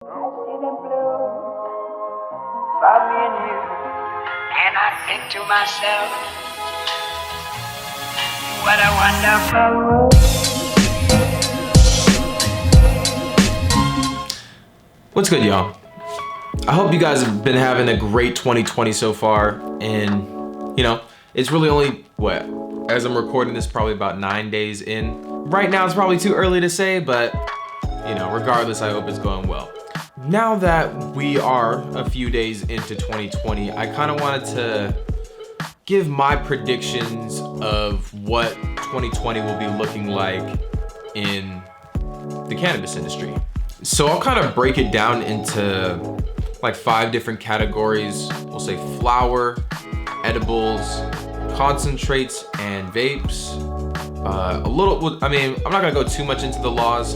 I see the blue for me and you, and I think to myself, what a wonderful world. What's good, y'all? I hope you guys have been having a great 2020 so far, and you know, it's really only what, as I'm recording this, probably about 9 days in. Right now it's probably too early to say, but you know, regardless, I hope it's going well. Now that we are a few days into 2020, I kind of wanted to give my predictions of what 2020 will be looking like in the cannabis industry. So I'll kind of break it down into like 5 different categories. We'll say flower, edibles, concentrates, and vapes. I'm not gonna go too much into the laws,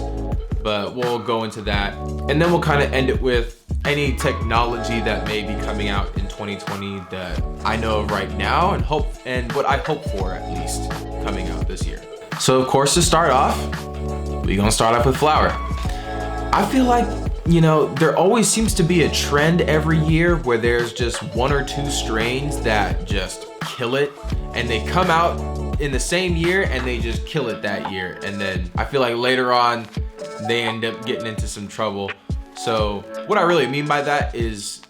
but we'll go into that. And then we'll kind of end it with any technology that may be coming out in 2020 that I know of right now and what I hope for at least coming out this year. So of course, to start off, we're gonna start off with flower. I feel like, you know, there always seems to be a trend every year where there's just 1 or 2 strains that just kill it, and they come out in the same year and they just kill it that year. And then I feel like later on, they end up getting into some trouble. So what I really mean by that is,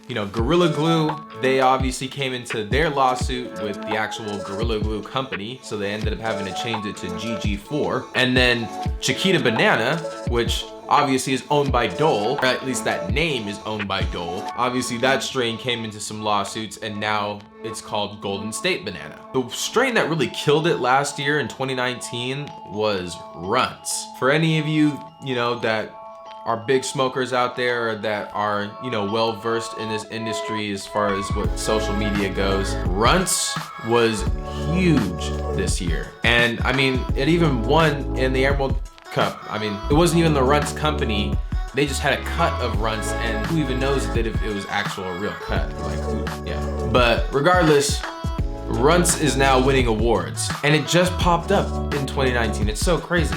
you know, Gorilla Glue, they obviously came into their lawsuit with the actual Gorilla Glue company, so they ended up having to change it to GG4. And then Chiquita Banana, which obviously is owned by Dole, or at least that name is owned by Dole. Obviously that strain came into some lawsuits, and now it's called Golden State Banana. The strain that really killed it last year in 2019 was Runts. For any of you, you know, that are big smokers out there, or that are, you know, well versed in this industry as far as what social media goes, Runts was huge this year. And I mean, it even won in the Emerald Cup. I mean, it wasn't even the Runts company. They just had a cut of Runts, and who even knows that if it was actual real cut, like who, yeah. But regardless, Runts is now winning awards, and it just popped up in 2019. It's so crazy.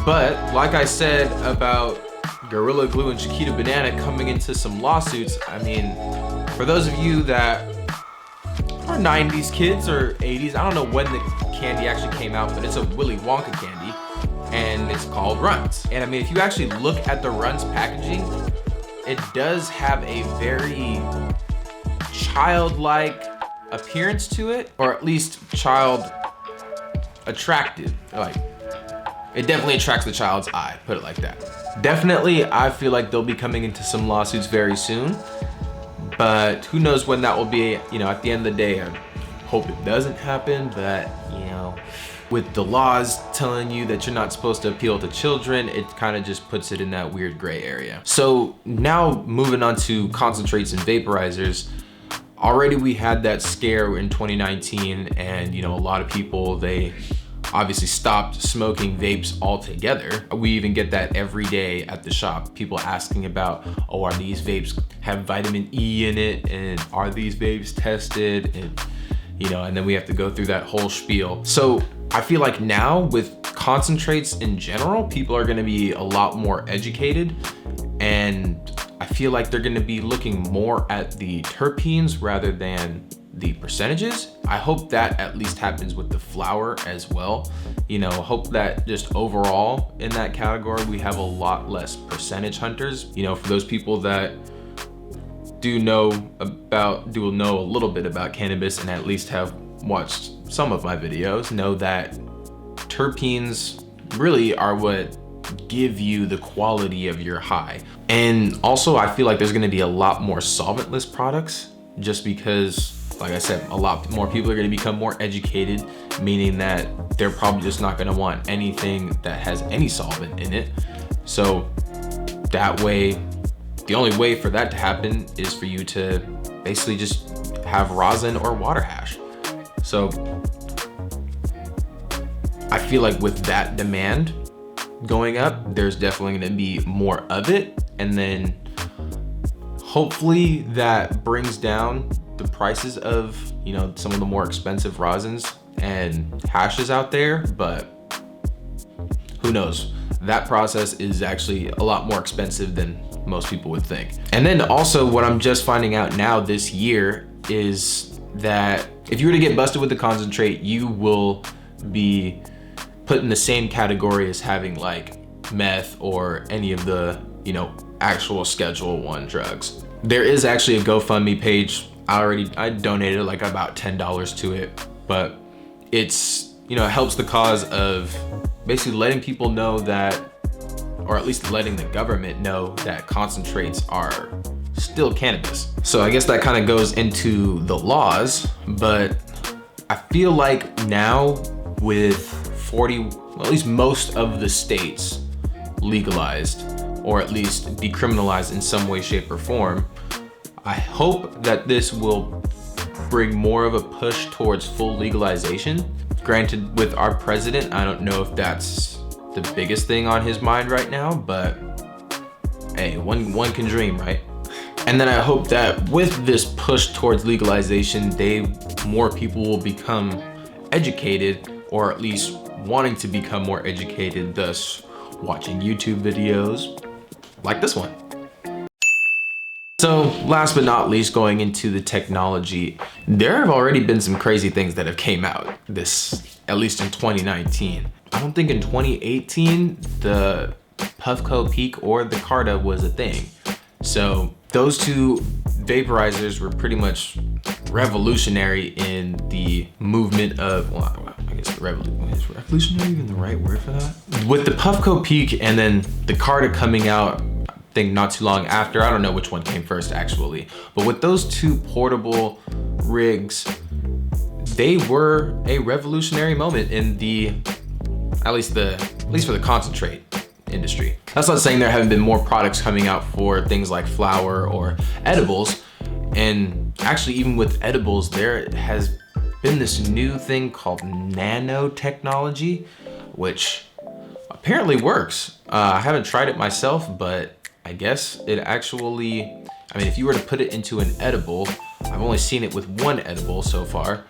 But like I said about Gorilla Glue and Chiquita Banana coming into some lawsuits, I mean, for those of you that are 90s kids or 80s, I don't know when the candy actually came out, but it's a Willy Wonka candy, and it's called Runts. And I mean, if you actually look at the Runts packaging, it does have a very childlike appearance to it, or at least child attractive. Like, it definitely attracts the child's eye, put it like that. Definitely, I feel like they'll be coming into some lawsuits very soon, but who knows when that will be. You know, at the end of the day, I hope it doesn't happen, but you know, with the laws telling you that you're not supposed to appeal to children, it kind of just puts it in that weird gray area. So now moving on to concentrates and vaporizers. Already we had that scare in 2019, and you know, a lot of people, they obviously stopped smoking vapes altogether. We even get that every day at the shop. People asking about, oh, are these vapes have vitamin E in it? And are these vapes tested? And you know, and then we have to go through that whole spiel. So I feel like now with concentrates in general, people are gonna be a lot more educated, and I feel like they're gonna be looking more at the terpenes rather than the percentages. I hope that at least happens with the flower as well. You know, I hope that just overall in that category, we have a lot less percentage hunters. You know, for those people that do know a little bit about cannabis and at least have watched some of my videos, know that terpenes really are what give you the quality of your high. And also I feel like there's gonna be a lot more solventless products, just because, like I said, a lot more people are gonna become more educated, meaning that they're probably just not gonna want anything that has any solvent in it. So that way, the only way for that to happen is for you to basically just have rosin or water hash. So I feel like with that demand going up, there's definitely gonna be more of it. And then hopefully that brings down the prices of, you know, some of the more expensive rosins and hashes out there, but who knows? That process is actually a lot more expensive than most people would think. And then also what I'm just finding out now this year is that if you were to get busted with the concentrate, you will be put in the same category as having like meth or any of the, you know, actual Schedule 1 drugs. There is actually a GoFundMe page. I donated like about $10 to it, but it's, you know, it helps the cause of basically letting people know that, or at least letting the government know that concentrates are still cannabis. So I guess that kind of goes into the laws, but I feel like now with at least most of the states legalized, or at least decriminalized in some way, shape, or form, I hope that this will bring more of a push towards full legalization. Granted, with our president, I don't know if that's the biggest thing on his mind right now, but hey, one can dream, right? And then I hope that with this push towards legalization, more people will become educated, or at least wanting to become more educated, thus watching YouTube videos like this one. So last but not least, going into the technology, there have already been some crazy things that have came out at least in 2019. I don't think in 2018, the Puffco Peak or the Carta was a thing. So those two vaporizers were pretty much revolutionary in the movement of, well, I guess is revolutionary even the right word for that? With the Puffco Peak and then the Carta coming out, I think not too long after, I don't know which one came first actually, but with those two portable rigs, they were a revolutionary moment in at least for the concentrate industry. That's not saying there haven't been more products coming out for things like flower or edibles. And actually, even with edibles, there has been this new thing called nanotechnology, which apparently works. I haven't tried it myself, but I guess it actually, I mean, if you were to put it into an edible, I've only seen it with one edible so far,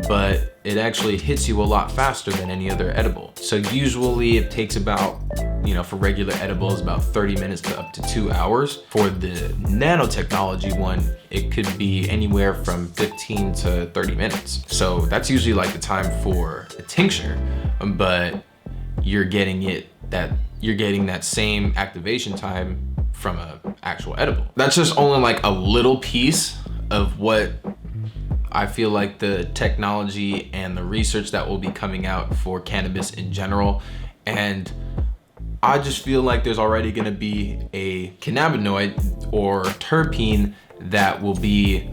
but it actually hits you a lot faster than any other edible. So usually it takes about, you know, for regular edibles, about 30 minutes to up to 2 hours. For the nanotechnology one, it could be anywhere from 15 to 30 minutes. So that's usually like the time for a tincture, but you're getting that same activation time from an actual edible. That's just only like a little piece of what I feel like the technology and the research that will be coming out for cannabis in general. And I just feel like there's already gonna be a cannabinoid or terpene that will be,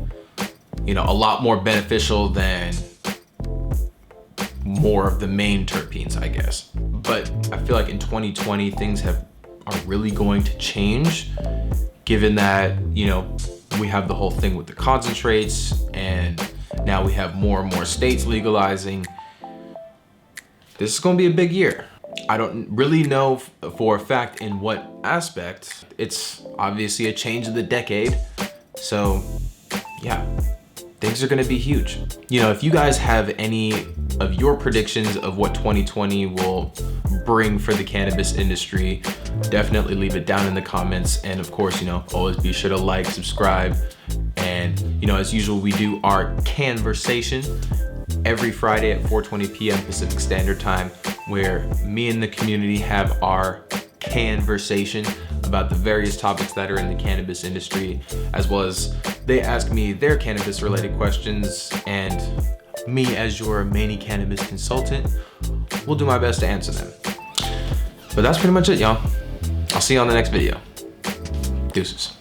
you know, a lot more beneficial than more of the main terpenes, I guess. But I feel like in 2020, things are really going to change, given that, you know, we have the whole thing with the concentrates, and now we have more and more states legalizing. This is gonna be a big year. I don't really know for a fact in what aspect. It's obviously a change of the decade. So yeah, things are gonna be huge. You know, if you guys have any of your predictions of what 2020 will bring for the cannabis industry, definitely leave it down in the comments. And of course, you know, always be sure to like, subscribe, and you know, as usual, we do our Canversation every Friday at 4:20 p.m. Pacific Standard Time, where me and the community have our Canversation about the various topics that are in the cannabis industry, as well as they ask me their cannabis related questions, and me as your Emainey cannabis consultant will do my best to answer them. But that's pretty much it, y'all. I'll see you on the next video. Deuces.